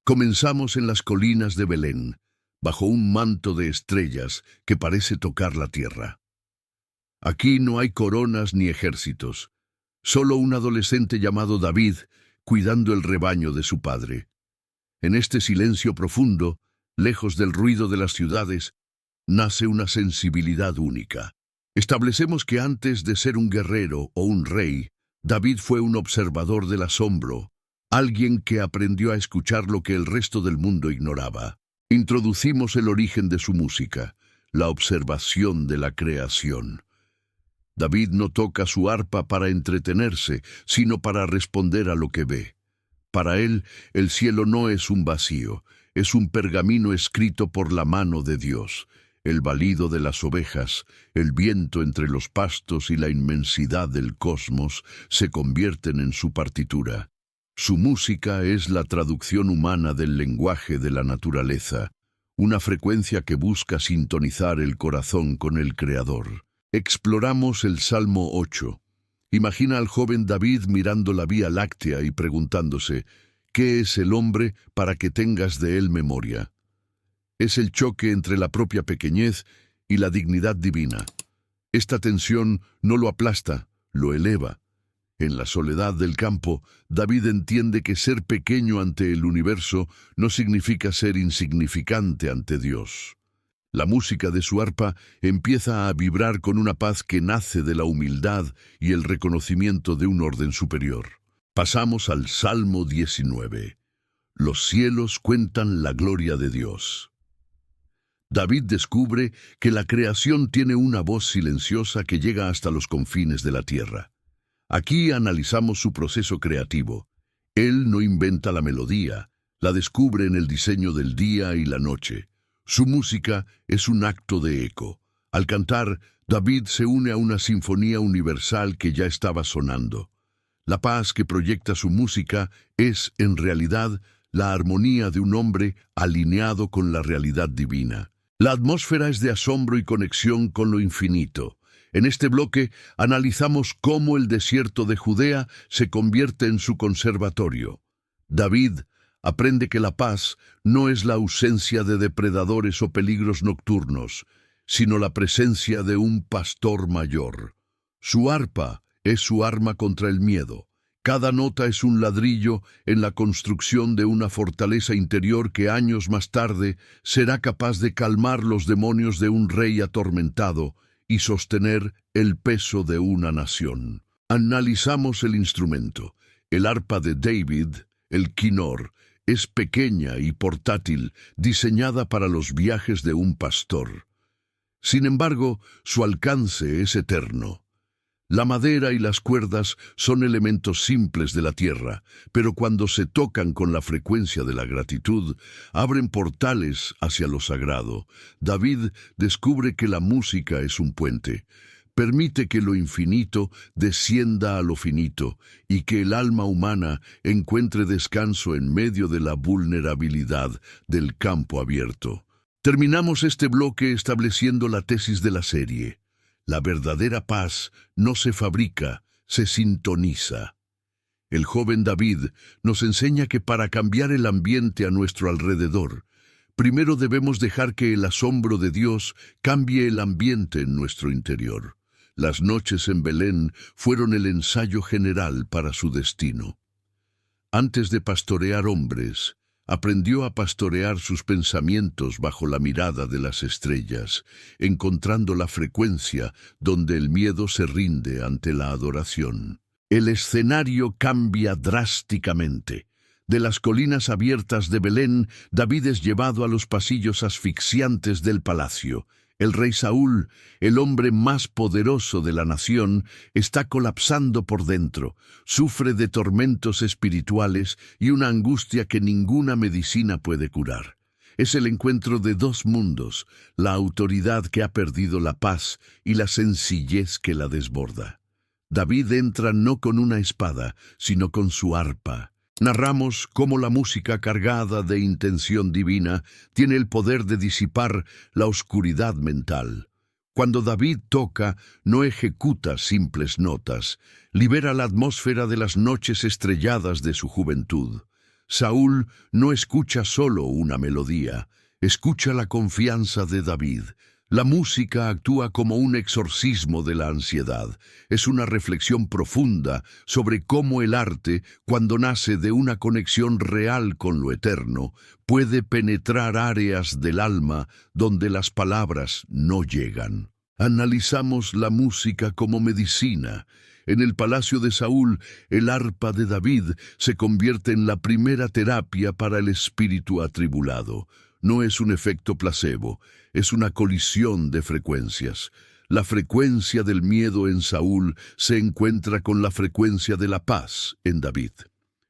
Comenzamos en las colinas de Belén, bajo un manto de estrellas que parece tocar la tierra. Aquí no hay coronas ni ejércitos, solo un adolescente llamado David cuidando el rebaño de su padre. En este silencio profundo, lejos del ruido de las ciudades, nace una sensibilidad única. Establecemos que antes de ser un guerrero o un rey, David fue un observador del asombro, alguien que aprendió a escuchar lo que el resto del mundo ignoraba. Introducimos el origen de su música, la observación de la creación. David no toca su arpa para entretenerse, sino para responder a lo que ve. Para él, el cielo no es un vacío, es un pergamino escrito por la mano de Dios. El balido de las ovejas, el viento entre los pastos y la inmensidad del cosmos se convierten en su partitura. Su música es la traducción humana del lenguaje de la naturaleza, una frecuencia que busca sintonizar el corazón con el Creador. Exploramos el Salmo 8. Imagina al joven David mirando la Vía Láctea y preguntándose, ¿qué es el hombre para que tengas de él memoria? Es el choque entre la propia pequeñez y la dignidad divina. Esta tensión no lo aplasta, lo eleva. En la soledad del campo, David entiende que ser pequeño ante el universo no significa ser insignificante ante Dios. La música de su arpa empieza a vibrar con una paz que nace de la humildad y el reconocimiento de un orden superior. Pasamos al Salmo 19. Los cielos cuentan la gloria de Dios. David descubre que la creación tiene una voz silenciosa que llega hasta los confines de la tierra. Aquí analizamos su proceso creativo. Él no inventa la melodía, la descubre en el diseño del día y la noche. Su música es un acto de eco. Al cantar, David se une a una sinfonía universal que ya estaba sonando. La paz que proyecta su música es, en realidad, la armonía de un hombre alineado con la realidad divina. La atmósfera es de asombro y conexión con lo infinito. En este bloque analizamos cómo el desierto de Judea se convierte en su conservatorio. David aprende que la paz no es la ausencia de depredadores o peligros nocturnos, sino la presencia de un pastor mayor. Su arpa es su arma contra el miedo. Cada nota es un ladrillo en la construcción de una fortaleza interior que años más tarde será capaz de calmar los demonios de un rey atormentado y sostener el peso de una nación. Analizamos el instrumento. El arpa de David, el quinor, es pequeña y portátil, diseñada para los viajes de un pastor. Sin embargo, su alcance es eterno. La madera y las cuerdas son elementos simples de la tierra, pero cuando se tocan con la frecuencia de la gratitud, abren portales hacia lo sagrado. David descubre que la música es un puente. Permite que lo infinito descienda a lo finito y que el alma humana encuentre descanso en medio de la vulnerabilidad del campo abierto. Terminamos este bloque estableciendo la tesis de la serie. La verdadera paz no se fabrica, se sintoniza. El joven David nos enseña que para cambiar el ambiente a nuestro alrededor, primero debemos dejar que el asombro de Dios cambie el ambiente en nuestro interior. Las noches en Belén fueron el ensayo general para su destino. Antes de pastorear hombres, aprendió a pastorear sus pensamientos bajo la mirada de las estrellas, encontrando la frecuencia donde el miedo se rinde ante la adoración. El escenario cambia drásticamente. De las colinas abiertas de Belén, David es llevado a los pasillos asfixiantes del palacio. El rey Saúl, el hombre más poderoso de la nación, está colapsando por dentro, sufre de tormentos espirituales y una angustia que ninguna medicina puede curar. Es el encuentro de dos mundos, la autoridad que ha perdido la paz y la sencillez que la desborda. David entra no con una espada, sino con su arpa. Narramos cómo la música cargada de intención divina tiene el poder de disipar la oscuridad mental. Cuando David toca, no ejecuta simples notas, libera la atmósfera de las noches estrelladas de su juventud. Saúl no escucha solo una melodía, escucha la confianza de David. La música actúa como un exorcismo de la ansiedad. Es una reflexión profunda sobre cómo el arte, cuando nace de una conexión real con lo eterno, puede penetrar áreas del alma donde las palabras no llegan. Analizamos la música como medicina. En el palacio de Saúl, el arpa de David se convierte en la primera terapia para el espíritu atribulado. No es un efecto placebo, es una colisión de frecuencias. La frecuencia del miedo en Saúl se encuentra con la frecuencia de la paz en David.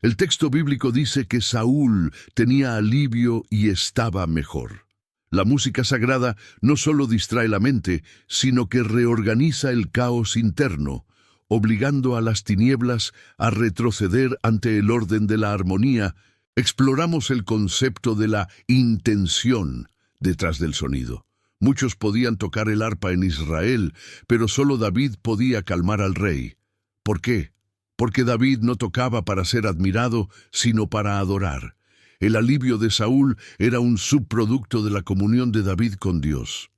El texto bíblico dice que Saúl tenía alivio y estaba mejor. La música sagrada no solo distrae la mente, sino que reorganiza el caos interno, obligando a las tinieblas a retroceder ante el orden de la armonía. Exploramos el concepto de la intención detrás del sonido. Muchos podían tocar el arpa en Israel, pero solo David podía calmar al rey. ¿Por qué? Porque David no tocaba para ser admirado, sino para adorar. El alivio de Saúl era un subproducto de la comunión de David con Dios.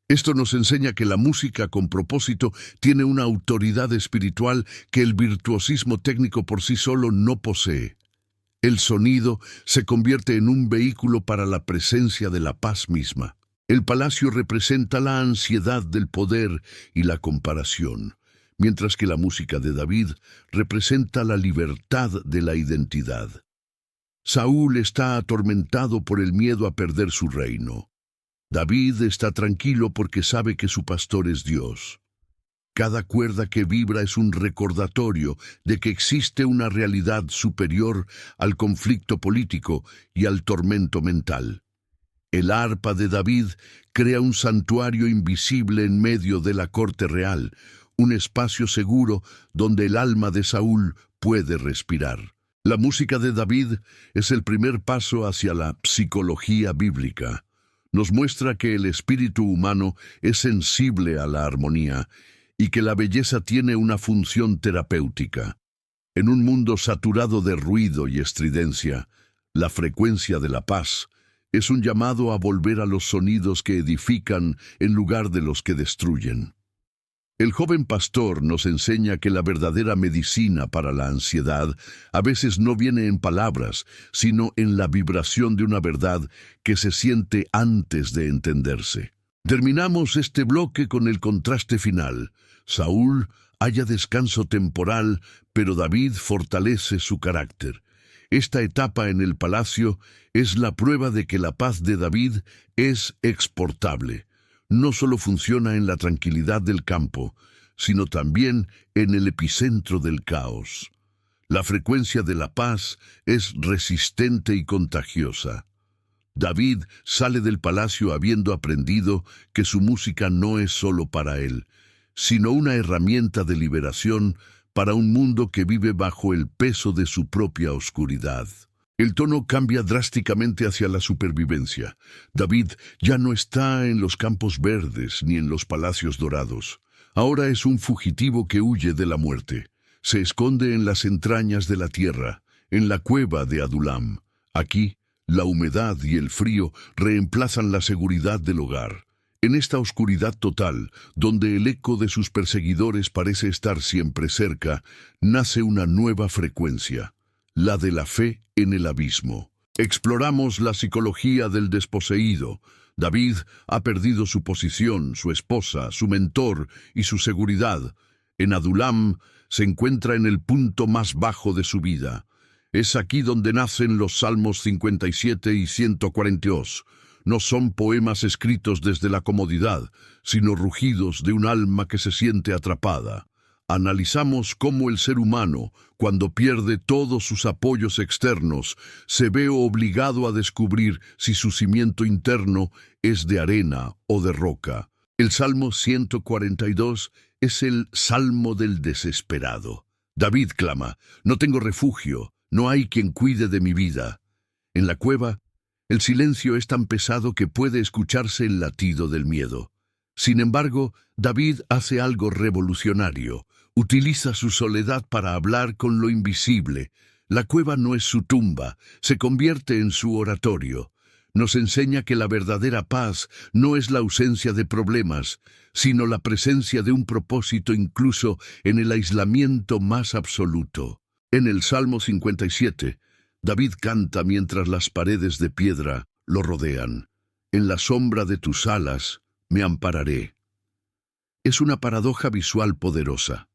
Esto nos enseña que la música con propósito tiene una autoridad espiritual que el virtuosismo técnico por sí solo no posee. El sonido se convierte en un vehículo para la presencia de la paz misma. El palacio representa la ansiedad del poder y la comparación, mientras que la música de David representa la libertad de la identidad. Saúl está atormentado por el miedo a perder su reino. David está tranquilo porque sabe que su pastor es Dios. Cada cuerda que vibra es un recordatorio de que existe una realidad superior al conflicto político y al tormento mental. El arpa de David crea un santuario invisible en medio de la corte real, un espacio seguro donde el alma de Saúl puede respirar. La música de David es el primer paso hacia la psicología bíblica. Nos muestra que el espíritu humano es sensible a la armonía y que la belleza tiene una función terapéutica. En un mundo saturado de ruido y estridencia, la frecuencia de la paz es un llamado a volver a los sonidos que edifican en lugar de los que destruyen. El joven pastor nos enseña que la verdadera medicina para la ansiedad a veces no viene en palabras, sino en la vibración de una verdad que se siente antes de entenderse. Terminamos este bloque con el contraste final. Saúl halla descanso temporal, pero David fortalece su carácter. Esta etapa en el palacio es la prueba de que la paz de David es exportable. No solo funciona en la tranquilidad del campo, sino también en el epicentro del caos. La frecuencia de la paz es resistente y contagiosa. David sale del palacio habiendo aprendido que su música no es solo para él, sino una herramienta de liberación para un mundo que vive bajo el peso de su propia oscuridad. El tono cambia drásticamente hacia la supervivencia. David ya no está en los campos verdes ni en los palacios dorados. Ahora es un fugitivo que huye de la muerte. Se esconde en las entrañas de la tierra, en la cueva de Adulam. Aquí, la humedad y el frío reemplazan la seguridad del hogar. En esta oscuridad total, donde el eco de sus perseguidores parece estar siempre cerca, nace una nueva frecuencia, la de la fe en el abismo. Exploramos la psicología del desposeído. David ha perdido su posición, su esposa, su mentor y su seguridad. En Adulam se encuentra en el punto más bajo de su vida. Es aquí donde nacen los Salmos 57 y 142. No son poemas escritos desde la comodidad, sino rugidos de un alma que se siente atrapada. Analizamos cómo el ser humano, cuando pierde todos sus apoyos externos, se ve obligado a descubrir si su cimiento interno es de arena o de roca. El Salmo 142 es el Salmo del desesperado. David clama: «No tengo refugio, no hay quien cuide de mi vida». En la cueva, el silencio es tan pesado que puede escucharse el latido del miedo. Sin embargo, David hace algo revolucionario. Utiliza su soledad para hablar con lo invisible. La cueva no es su tumba, se convierte en su oratorio. Nos enseña que la verdadera paz no es la ausencia de problemas, sino la presencia de un propósito incluso en el aislamiento más absoluto. En el Salmo 57, David canta mientras las paredes de piedra lo rodean. En la sombra de tus alas me ampararé. Es una paradoja visual poderosa.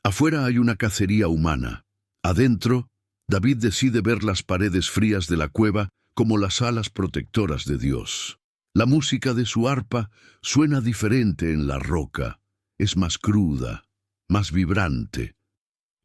Afuera hay una cacería humana. Adentro, David decide ver las paredes frías de la cueva como las alas protectoras de Dios. La música de su arpa suena diferente en la roca. Es más cruda, más vibrante.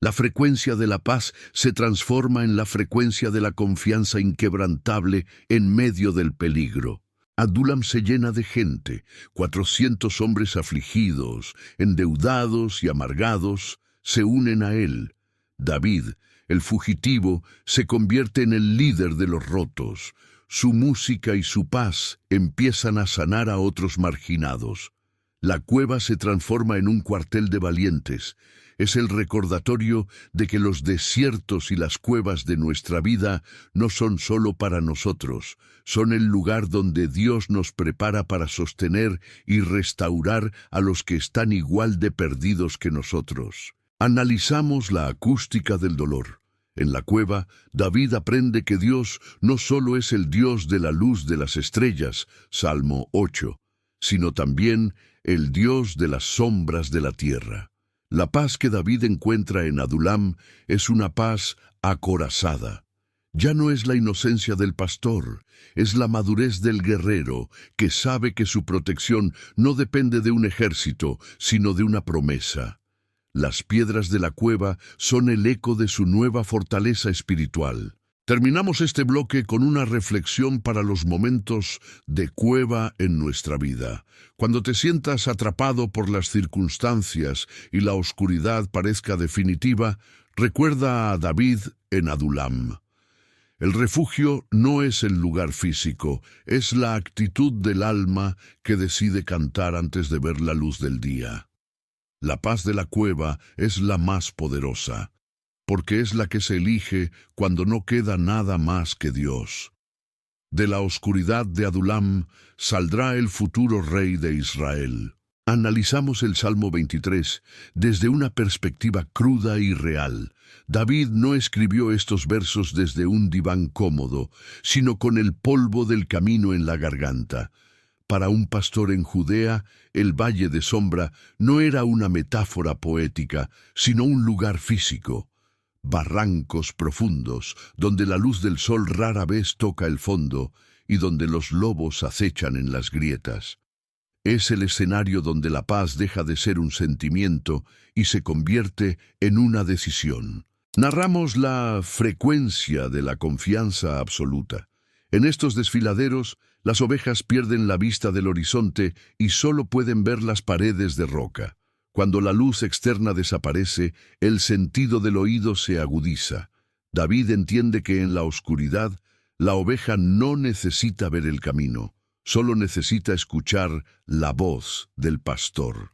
La frecuencia de la paz se transforma en la frecuencia de la confianza inquebrantable en medio del peligro. Adullam se llena de gente, 400 hombres afligidos, endeudados y amargados, se unen a él. David, el fugitivo, se convierte en el líder de los rotos. Su música y su paz empiezan a sanar a otros marginados. La cueva se transforma en un cuartel de valientes. Es el recordatorio de que los desiertos y las cuevas de nuestra vida no son solo para nosotros, son el lugar donde Dios nos prepara para sostener y restaurar a los que están igual de perdidos que nosotros. Analizamos la acústica del dolor. En la cueva, David aprende que Dios no solo es el Dios de la luz de las estrellas, Salmo 8, sino también el Dios de las sombras de la tierra. La paz que David encuentra en Adullam es una paz acorazada. Ya no es la inocencia del pastor, es la madurez del guerrero que sabe que su protección no depende de un ejército, sino de una promesa. Las piedras de la cueva son el eco de su nueva fortaleza espiritual. Terminamos este bloque con una reflexión para los momentos de cueva en nuestra vida. Cuando te sientas atrapado por las circunstancias y la oscuridad parezca definitiva, recuerda a David en Adullam. El refugio no es el lugar físico, es la actitud del alma que decide cantar antes de ver la luz del día. La paz de la cueva es la más poderosa, porque es la que se elige cuando no queda nada más que Dios. De la oscuridad de Adullam saldrá el futuro rey de Israel. Analizamos el Salmo 23 desde una perspectiva cruda y real. David no escribió estos versos desde un diván cómodo, sino con el polvo del camino en la garganta. Para un pastor en Judea, el valle de sombra no era una metáfora poética, sino un lugar físico. Barrancos profundos, donde la luz del sol rara vez toca el fondo y donde los lobos acechan en las grietas. Es el escenario donde la paz deja de ser un sentimiento y se convierte en una decisión. Narramos la frecuencia de la confianza absoluta. En estos desfiladeros, las ovejas pierden la vista del horizonte y solo pueden ver las paredes de roca. Cuando la luz externa desaparece, el sentido del oído se agudiza. David entiende que en la oscuridad, la oveja no necesita ver el camino, solo necesita escuchar la voz del pastor.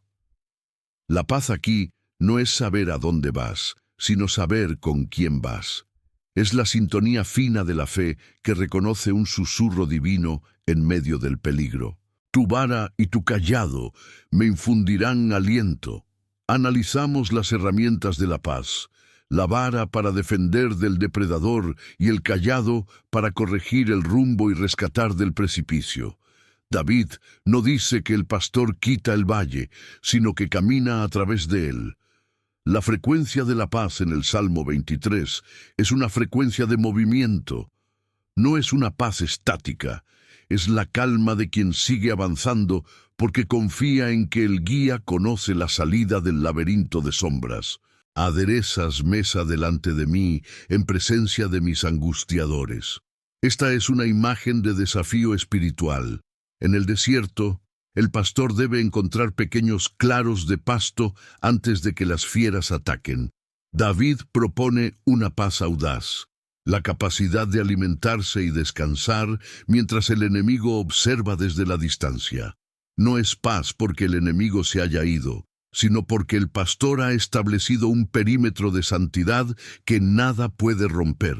La paz aquí no es saber a dónde vas, sino saber con quién vas. Es la sintonía fina de la fe que reconoce un susurro divino en medio del peligro. Tu vara y tu cayado me infundirán aliento. Analizamos las herramientas de la paz. La vara para defender del depredador y el cayado para corregir el rumbo y rescatar del precipicio. David no dice que el pastor quita el valle, sino que camina a través de él. La frecuencia de la paz en el Salmo 23 es una frecuencia de movimiento. No es una paz estática, es la calma de quien sigue avanzando porque confía en que el guía conoce la salida del laberinto de sombras. Aderezas mesa delante de mí en presencia de mis angustiadores. Esta es una imagen de desafío espiritual. En el desierto, el pastor debe encontrar pequeños claros de pasto antes de que las fieras ataquen. David propone una paz audaz, la capacidad de alimentarse y descansar mientras el enemigo observa desde la distancia. No es paz porque el enemigo se haya ido, sino porque el pastor ha establecido un perímetro de santidad que nada puede romper.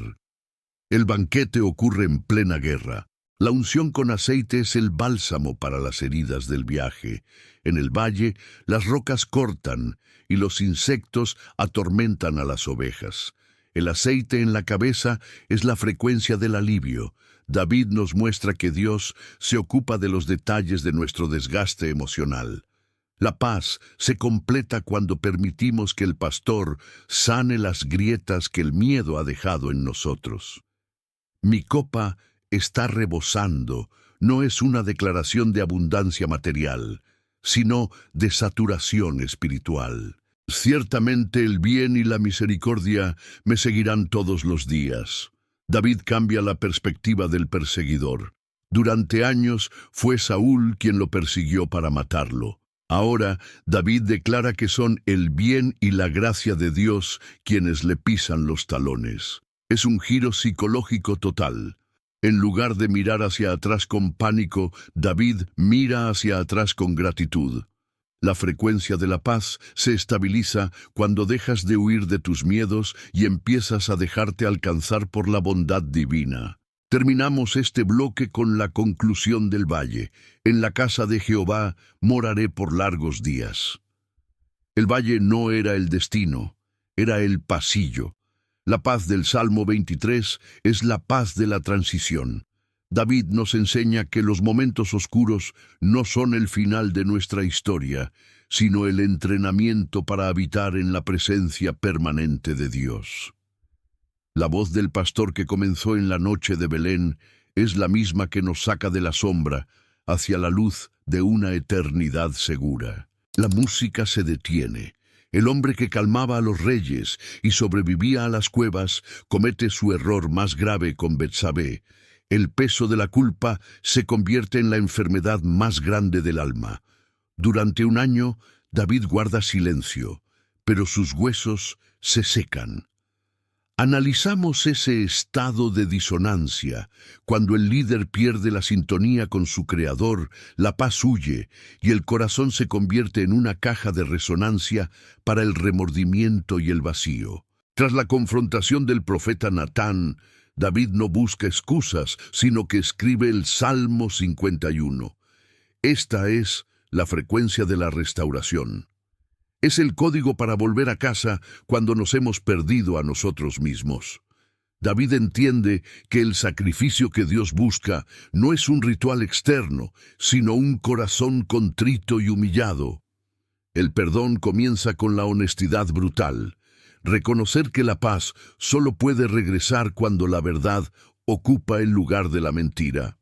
El banquete ocurre en plena guerra. La unción con aceite es el bálsamo para las heridas del viaje. En el valle, las rocas cortan y los insectos atormentan a las ovejas. El aceite en la cabeza es la frecuencia del alivio. David nos muestra que Dios se ocupa de los detalles de nuestro desgaste emocional. La paz se completa cuando permitimos que el pastor sane las grietas que el miedo ha dejado en nosotros. Mi copa está rebosando no es una declaración de abundancia material, sino de saturación espiritual. Ciertamente el bien y la misericordia me seguirán todos los días. David cambia la perspectiva del perseguidor. Durante años fue Saúl quien lo persiguió para matarlo. Ahora David declara que son el bien y la gracia de Dios quienes le pisan los talones. Es un giro psicológico total. En lugar de mirar hacia atrás con pánico, David mira hacia atrás con gratitud. La frecuencia de la paz se estabiliza cuando dejas de huir de tus miedos y empiezas a dejarte alcanzar por la bondad divina. Terminamos este bloque con la conclusión del valle. En la casa de Jehová moraré por largos días. El valle no era el destino, era el pasillo. La paz del Salmo 23 es la paz de la transición. David nos enseña que los momentos oscuros no son el final de nuestra historia, sino el entrenamiento para habitar en la presencia permanente de Dios. La voz del pastor que comenzó en la noche de Belén es la misma que nos saca de la sombra hacia la luz de una eternidad segura. La música se detiene. El hombre que calmaba a los reyes y sobrevivía a las cuevas comete su error más grave con Betsabé. El peso de la culpa se convierte en la enfermedad más grande del alma. Durante un año, David guarda silencio, pero sus huesos se secan. Analizamos ese estado de disonancia. Cuando el líder pierde la sintonía con su creador, la paz huye y el corazón se convierte en una caja de resonancia para el remordimiento y el vacío. Tras la confrontación del profeta Natán, David no busca excusas, sino que escribe el Salmo 51. Esta es la frecuencia de la restauración. Es el código para volver a casa cuando nos hemos perdido a nosotros mismos. David entiende que el sacrificio que Dios busca no es un ritual externo, sino un corazón contrito y humillado. El perdón comienza con la honestidad brutal. Reconocer que la paz solo puede regresar cuando la verdad ocupa el lugar de la mentira.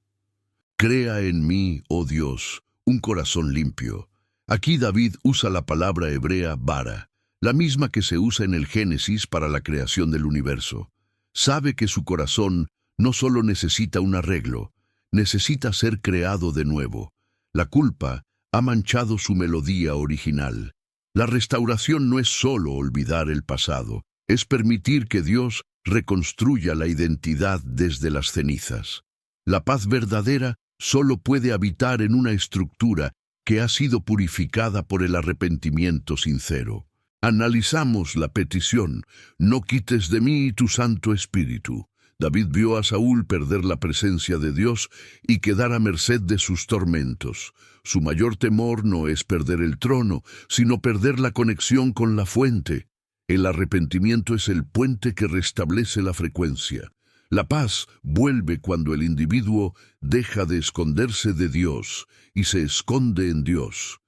Crea en mí, oh Dios, un corazón limpio. Aquí David usa la palabra hebrea bara, la misma que se usa en el Génesis para la creación del universo. Sabe que su corazón no solo necesita un arreglo, necesita ser creado de nuevo. La culpa ha manchado su melodía original. La restauración no es solo olvidar el pasado, es permitir que Dios reconstruya la identidad desde las cenizas. La paz verdadera solo puede habitar en una estructura que ha sido purificada por el arrepentimiento sincero. Analizamos la petición, no quites de mí tu Santo Espíritu. David vio a Saúl perder la presencia de Dios y quedar a merced de sus tormentos. Su mayor temor no es perder el trono, sino perder la conexión con la fuente. El arrepentimiento es el puente que restablece la frecuencia. La paz vuelve cuando el individuo deja de esconderse de Dios y se esconde en Dios.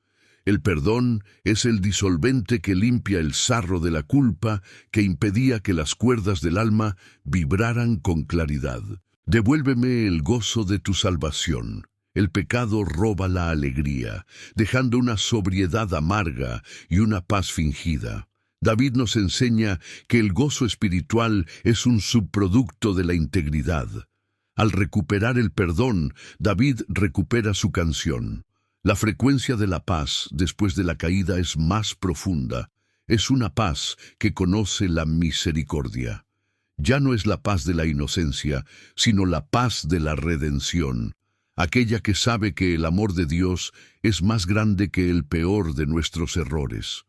El perdón es el disolvente que limpia el sarro de la culpa que impedía que las cuerdas del alma vibraran con claridad. Devuélveme el gozo de tu salvación. El pecado roba la alegría, dejando una sobriedad amarga y una paz fingida. David nos enseña que el gozo espiritual es un subproducto de la integridad. Al recuperar el perdón, David recupera su canción. La frecuencia de la paz después de la caída es más profunda. Es una paz que conoce la misericordia. Ya no es la paz de la inocencia, sino la paz de la redención. aquella que sabe que el amor de Dios es más grande que el peor de nuestros errores.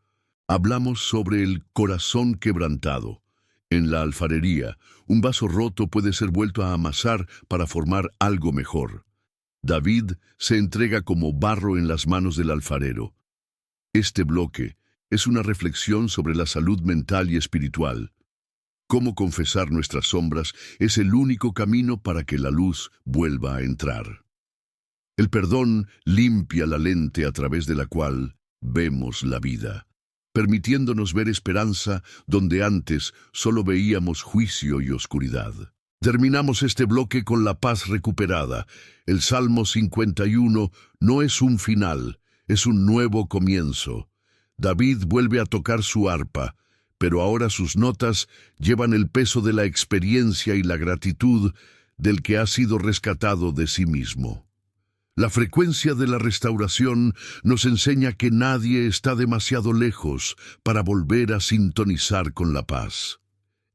Hablamos sobre el corazón quebrantado. En la alfarería, un vaso roto puede ser vuelto a amasar para formar algo mejor. David se entrega como barro en las manos del alfarero. Este bloque es una reflexión sobre la salud mental y espiritual. Cómo confesar nuestras sombras es el único camino para que la luz vuelva a entrar. El perdón limpia la lente a través de la cual vemos la vida, permitiéndonos ver esperanza donde antes solo veíamos juicio y oscuridad. Terminamos este bloque con la paz recuperada. El Salmo 51 no es un final, es un nuevo comienzo. David vuelve a tocar su arpa, pero ahora sus notas llevan el peso de la experiencia y la gratitud del que ha sido rescatado de sí mismo. La frecuencia de la restauración nos enseña que nadie está demasiado lejos para volver a sintonizar con la paz.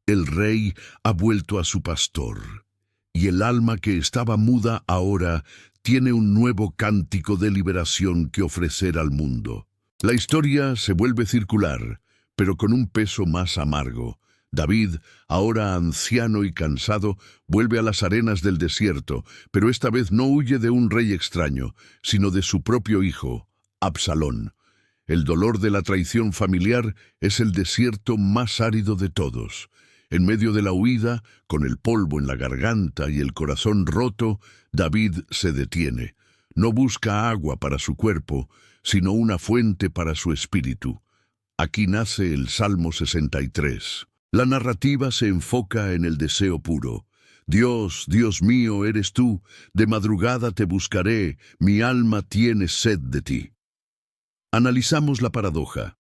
El rey ha vuelto a su pastor, y el alma que estaba muda ahora tiene un nuevo cántico de liberación que ofrecer al mundo. La historia se vuelve circular, pero con un peso más amargo. David, ahora anciano y cansado, vuelve a las arenas del desierto, pero esta vez no huye de un rey extraño, sino de su propio hijo, Absalón. El dolor de la traición familiar es el desierto más árido de todos. En medio de la huida, con el polvo en la garganta y el corazón roto, David se detiene. No busca agua para su cuerpo, sino una fuente para su espíritu. Aquí nace el Salmo 63. La narrativa se enfoca en el deseo puro. Dios, Dios mío, eres tú, de madrugada te buscaré, mi alma tiene sed de ti. Analizamos la paradoja.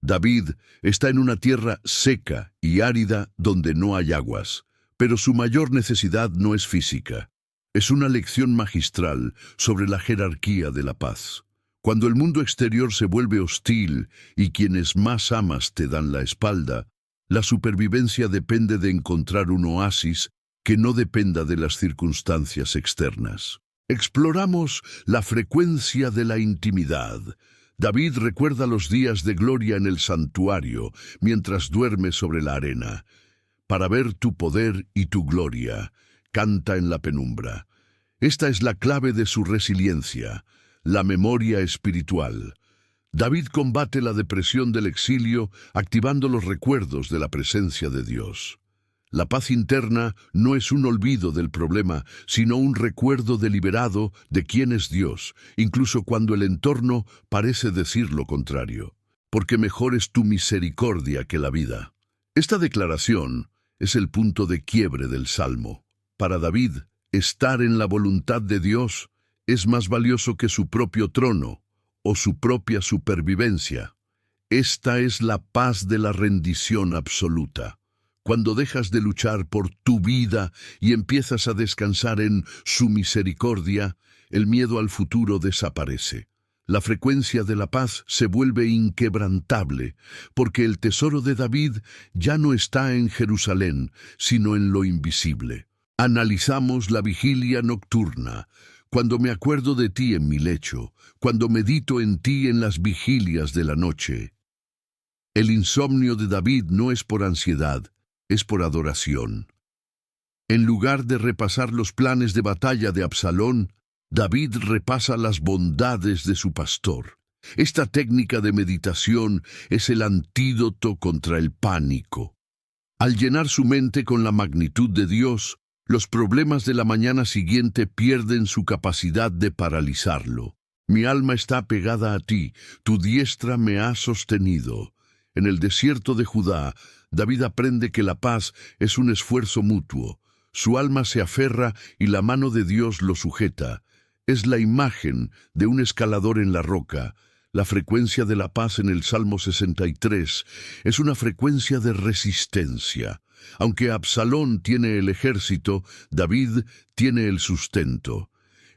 David está en una tierra seca y árida donde no hay aguas, pero su mayor necesidad no es física. Es una lección magistral sobre la jerarquía de la paz. Cuando el mundo exterior se vuelve hostil y quienes más amas te dan la espalda, la supervivencia depende de encontrar un oasis que no dependa de las circunstancias externas. Exploramos la frecuencia de la intimidad. David recuerda los días de gloria en el santuario mientras duerme sobre la arena. Para ver tu poder y tu gloria, canta en la penumbra. Esta es la clave de su resiliencia, la memoria espiritual. David combate la depresión del exilio activando los recuerdos de la presencia de Dios. La paz interna no es un olvido del problema, sino un recuerdo deliberado de quién es Dios, incluso cuando el entorno parece decir lo contrario. Porque mejor es tu misericordia que la vida. Esta declaración es el punto de quiebre del Salmo. Para David, estar en la voluntad de Dios es más valioso que su propio trono o su propia supervivencia. Esta es la paz de la rendición absoluta. Cuando dejas de luchar por tu vida y empiezas a descansar en su misericordia, el miedo al futuro desaparece. La frecuencia de la paz se vuelve inquebrantable, porque el tesoro de David ya no está en Jerusalén, sino en lo invisible. Analizamos la vigilia nocturna. Cuando me acuerdo de ti en mi lecho, cuando medito en ti en las vigilias de la noche. El insomnio de David no es por ansiedad, es por adoración. En lugar de repasar los planes de batalla de Absalón, David repasa las bondades de su pastor. Esta técnica de meditación es el antídoto contra el pánico. Al llenar su mente con la magnitud de Dios, los problemas de la mañana siguiente pierden su capacidad de paralizarlo. Mi alma está pegada a ti, tu diestra me ha sostenido. En el desierto de Judá, David aprende que la paz es un esfuerzo mutuo. Su alma se aferra y la mano de Dios lo sujeta. Es la imagen de un escalador en la roca. La frecuencia de la paz en el Salmo 63 es una frecuencia de resistencia. Aunque Absalón tiene el ejército, David tiene el sustento.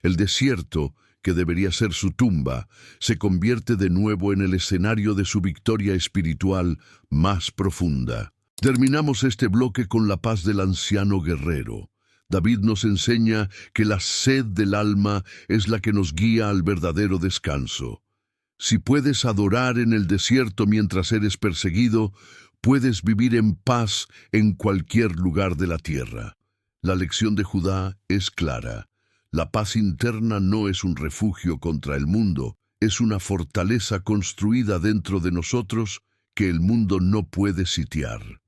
El desierto, que debería ser su tumba, se convierte de nuevo en el escenario de su victoria espiritual más profunda. Terminamos este bloque con la paz del anciano guerrero. David nos enseña que la sed del alma es la que nos guía al verdadero descanso. Si puedes adorar en el desierto mientras eres perseguido, puedes vivir en paz en cualquier lugar de la tierra. La lección de Judá es clara. La paz interna no es un refugio contra el mundo, es una fortaleza construida dentro de nosotros que el mundo no puede sitiar.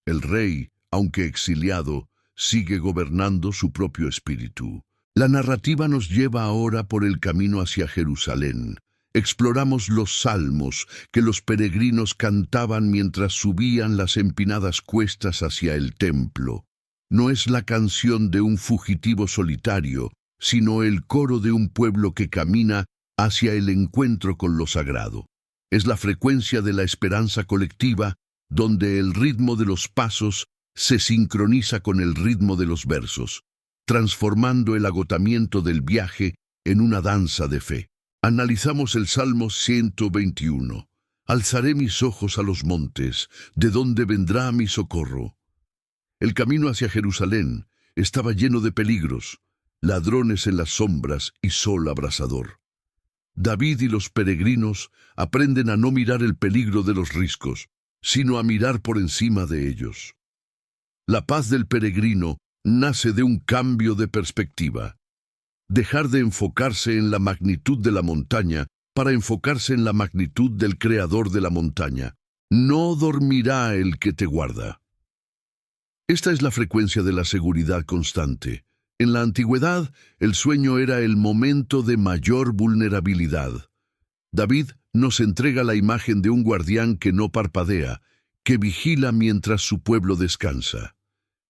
El rey, aunque exiliado, sigue gobernando su propio espíritu. La narrativa nos lleva ahora por el camino hacia Jerusalén. Exploramos los salmos que los peregrinos cantaban mientras subían las empinadas cuestas hacia el templo. No es la canción de un fugitivo solitario, sino el coro de un pueblo que camina hacia el encuentro con lo sagrado. Es la frecuencia de la esperanza colectiva, donde el ritmo de los pasos se sincroniza con el ritmo de los versos, transformando el agotamiento del viaje en una danza de fe. Analizamos el Salmo 121. Alzaré mis ojos a los montes, ¿de dónde vendrá mi socorro? El camino hacia Jerusalén estaba lleno de peligros, ladrones en las sombras y sol abrasador. David y los peregrinos aprenden a no mirar el peligro de los riscos, sino a mirar por encima de ellos. La paz del peregrino nace de un cambio de perspectiva. Dejar de enfocarse en la magnitud de la montaña para enfocarse en la magnitud del creador de la montaña. No dormirá el que te guarda. Esta es la frecuencia de la seguridad constante. En la antigüedad, el sueño era el momento de mayor vulnerabilidad. David nos entrega la imagen de un guardián que no parpadea, que vigila mientras su pueblo descansa.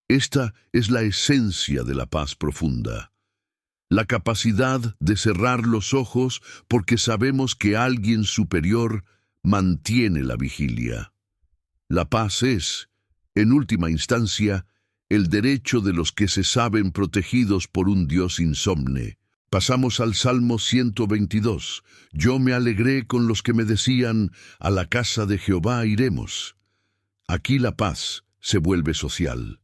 Esta es la esencia de la paz profunda. La capacidad de cerrar los ojos porque sabemos que alguien superior mantiene la vigilia. La paz es, en última instancia, el derecho de los que se saben protegidos por un Dios insomne. Pasamos al Salmo 122. Yo me alegré con los que me decían, a la casa de Jehová iremos. Aquí la paz se vuelve social.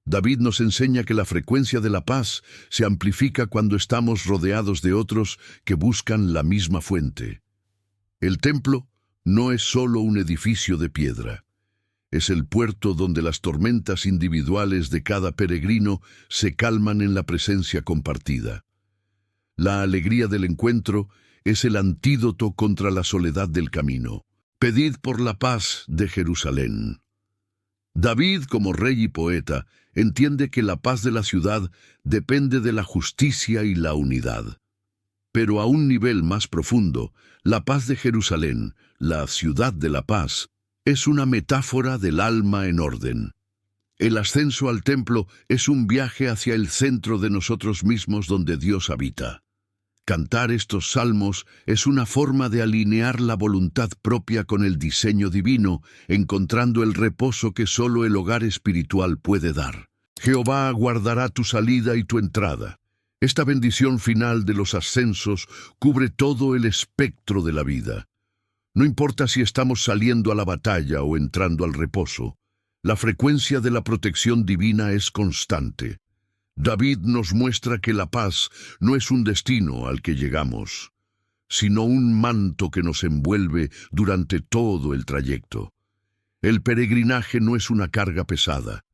David nos enseña que la frecuencia de la paz se amplifica cuando estamos rodeados de otros que buscan la misma fuente. El templo no es solo un edificio de piedra. Es el puerto donde las tormentas individuales de cada peregrino se calman en la presencia compartida. La alegría del encuentro es el antídoto contra la soledad del camino. Pedid por la paz de Jerusalén. David, como rey y poeta, entiende que la paz de la ciudad depende de la justicia y la unidad. Pero a un nivel más profundo, la paz de Jerusalén, la ciudad de la paz, es una metáfora del alma en orden. El ascenso al templo es un viaje hacia el centro de nosotros mismos donde Dios habita. Cantar estos salmos es una forma de alinear la voluntad propia con el diseño divino, encontrando el reposo que solo el hogar espiritual puede dar. Jehová guardará tu salida y tu entrada. Esta bendición final de los ascensos cubre todo el espectro de la vida. No importa si estamos saliendo a la batalla o entrando al reposo, la frecuencia de la protección divina es constante. David nos muestra que la paz no es un destino al que llegamos, sino un manto que nos envuelve durante todo el trayecto. El peregrinaje no es una carga pesada,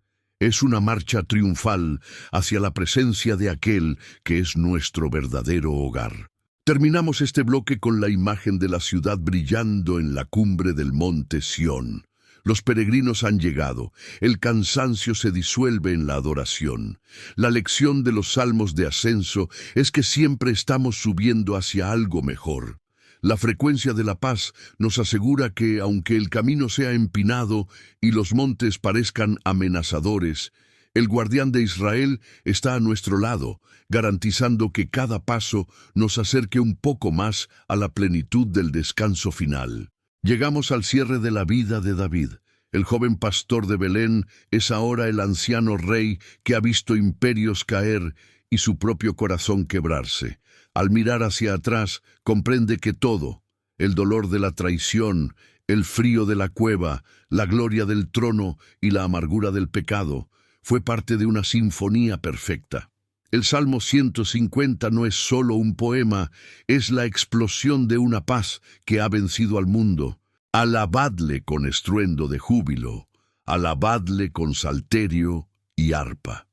es una marcha triunfal hacia la presencia de aquel que es nuestro verdadero hogar. Terminamos este bloque con la imagen de la ciudad brillando en la cumbre del monte Sión. Los peregrinos han llegado, el cansancio se disuelve en la adoración. La lección de los salmos de ascenso es que siempre estamos subiendo hacia algo mejor. La frecuencia de la paz nos asegura que, aunque el camino sea empinado y los montes parezcan amenazadores, el guardián de Israel está a nuestro lado, garantizando que cada paso nos acerque un poco más a la plenitud del descanso final. Llegamos al cierre de la vida de David. El joven pastor de Belén es ahora el anciano rey que ha visto imperios caer y su propio corazón quebrarse. Al mirar hacia atrás, comprende que todo, el dolor de la traición, el frío de la cueva, la gloria del trono y la amargura del pecado, fue parte de una sinfonía perfecta. El Salmo 150 no es solo un poema, es la explosión de una paz que ha vencido al mundo. Alabadle con estruendo de júbilo, alabadle con salterio y arpa.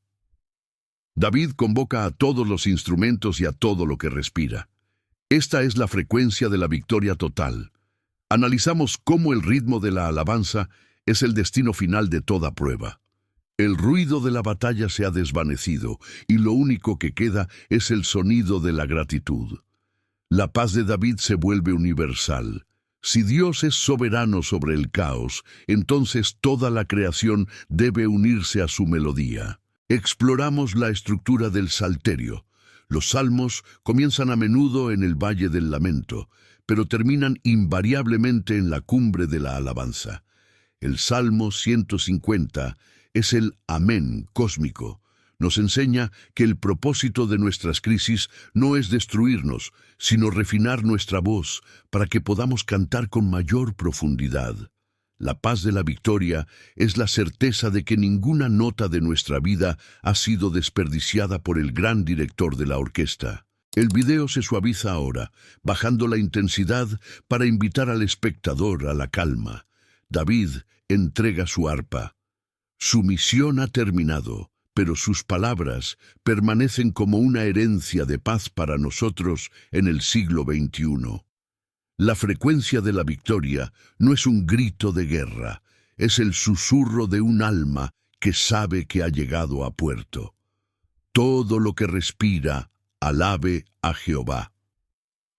David convoca a todos los instrumentos y a todo lo que respira. Esta es la frecuencia de la victoria total. Analizamos cómo el ritmo de la alabanza es el destino final de toda prueba. El ruido de la batalla se ha desvanecido y lo único que queda es el sonido de la gratitud. La paz de David se vuelve universal. Si Dios es soberano sobre el caos, entonces toda la creación debe unirse a su melodía. Exploramos la estructura del salterio. Los salmos comienzan a menudo en el Valle del Lamento, pero terminan invariablemente en la cumbre de la alabanza. El Salmo 150 es el amén cósmico. Nos enseña que el propósito de nuestras crisis no es destruirnos, sino refinar nuestra voz para que podamos cantar con mayor profundidad. La paz de la victoria es la certeza de que ninguna nota de nuestra vida ha sido desperdiciada por el gran director de la orquesta. El video se suaviza ahora, bajando la intensidad para invitar al espectador a la calma. David entrega su arpa. Su misión ha terminado, pero sus palabras permanecen como una herencia de paz para nosotros en el siglo XXI. La frecuencia de la victoria no es un grito de guerra, es el susurro de un alma que sabe que ha llegado a puerto. Todo lo que respira, alabe a Jehová.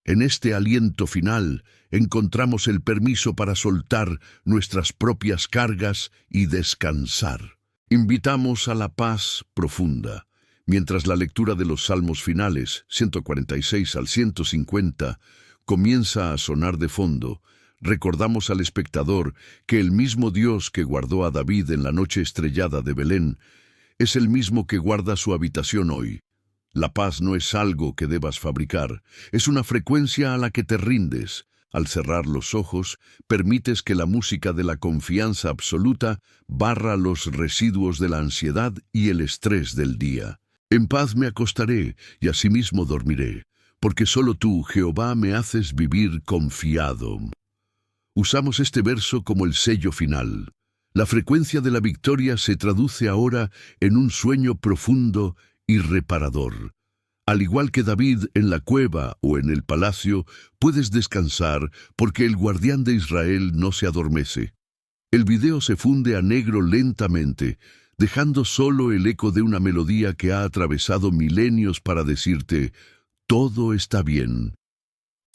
En este aliento final encontramos el permiso para soltar nuestras propias cargas y descansar. Invitamos a la paz profunda, mientras la lectura de los salmos finales, 146 al 150, comienza a sonar de fondo. Recordamos al espectador que el mismo Dios que guardó a David en la noche estrellada de Belén es el mismo que guarda su habitación hoy. La paz no es algo que debas fabricar, es una frecuencia a la que te rindes. Al cerrar los ojos, permites que la música de la confianza absoluta barra los residuos de la ansiedad y el estrés del día. En paz me acostaré y asimismo dormiré, porque solo tú, Jehová, me haces vivir confiado. Usamos este verso como el sello final. La frecuencia de la victoria se traduce ahora en un sueño profundo y reparador. Al igual que David en la cueva o en el palacio, puedes descansar porque el guardián de Israel no se adormece. El video se funde a negro lentamente, dejando solo el eco de una melodía que ha atravesado milenios para decirte: todo está bien.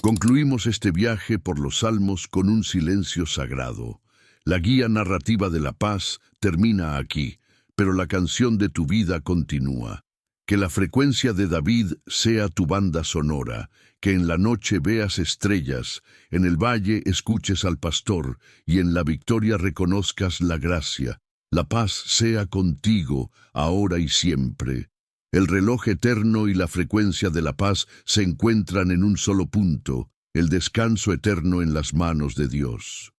Concluimos este viaje por los salmos con un silencio sagrado. La guía narrativa de la paz termina aquí, pero la canción de tu vida continúa. Que la frecuencia de David sea tu banda sonora, que en la noche veas estrellas, en el valle escuches al pastor y en la victoria reconozcas la gracia. La paz sea contigo, ahora y siempre. El reloj eterno y la frecuencia de la paz se encuentran en un solo punto, el descanso eterno en las manos de Dios.